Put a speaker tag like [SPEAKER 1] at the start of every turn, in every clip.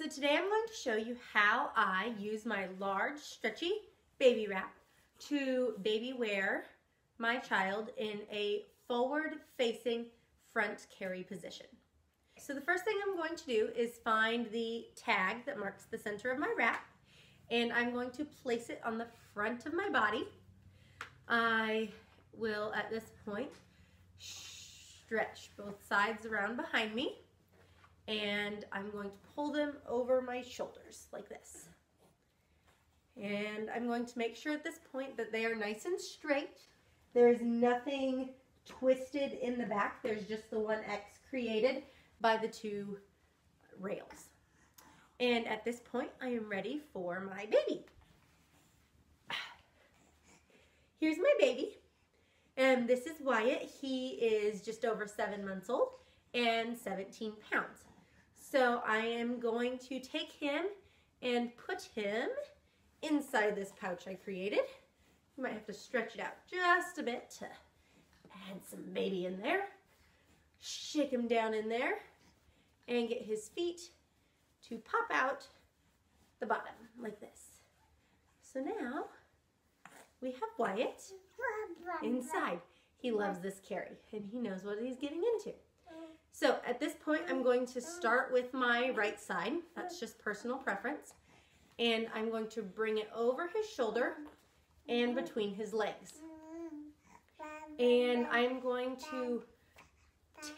[SPEAKER 1] So today I'm going to show you how I use my large stretchy baby wrap to baby wear my child in a forward facing front carry position. So the first thing I'm going to do is find the tag that marks the center of my wrap, and I'm going to place it on the front of my body. I will at this point stretch both sides around behind me, and I'm going to pull them over my shoulders like this. And I'm going to make sure at this point that they are nice and straight. There is nothing twisted in the back. There's just the one X created by the two rails. And at this point, I am ready for my baby. Here's my baby, and this is Wyatt. He is just over 7 months old and 17 pounds. So I am going to take him and put him inside this pouch I created. You might have to stretch it out just a bit to add some baby in there. Shake him down in there and get his feet to pop out the bottom like this. So now we have Wyatt inside. He loves this carry and he knows what he's getting into. So at this point, I'm going to start with my right side. That's just personal preference. And I'm going to bring it over his shoulder and between his legs. And I'm going to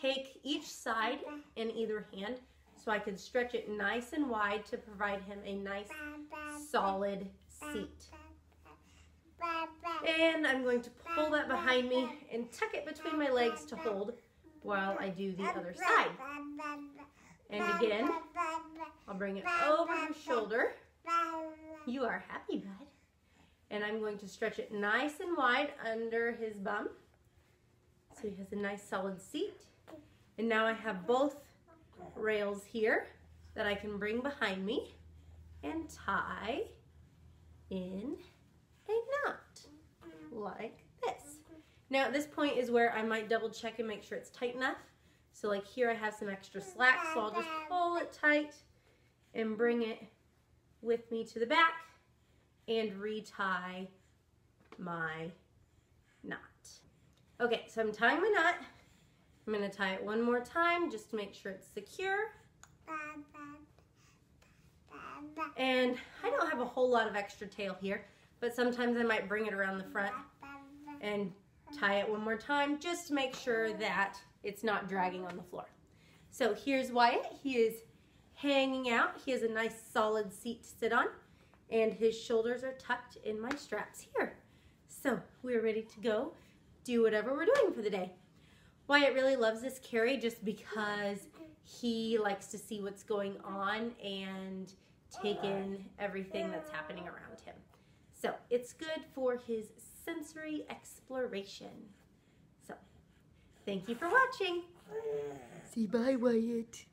[SPEAKER 1] take each side in either hand so I can stretch it nice and wide to provide him a nice solid seat. And I'm going to pull that behind me and tuck it between my legs to hold while I do the other side. And again, I'll bring it over his shoulder. You are happy, bud. And I'm going to stretch it nice and wide under his bum so he has a nice solid seat. And now I have both rails here that I can bring behind me and tie in a knot like this. Now at this point is where I might double check and make sure it's tight enough. So like here I have some extra slack, so I'll just pull it tight and bring it with me to the back and retie my knot. Okay, so I'm tying my knot. I'm gonna tie it one more time just to make sure it's secure. And I don't have a whole lot of extra tail here, but sometimes I might bring it around the front and tie it one more time just to make sure that it's not dragging on the floor. So here's Wyatt. He is hanging out. He has a nice solid seat to sit on, and his shoulders are tucked in my straps here. So we're ready to go do whatever we're doing for the day. Wyatt really loves this carry just because he likes to see what's going on and take in everything that's happening around him. So it's good for his sensory exploration. So thank you for watching.
[SPEAKER 2] Say bye, Wyatt.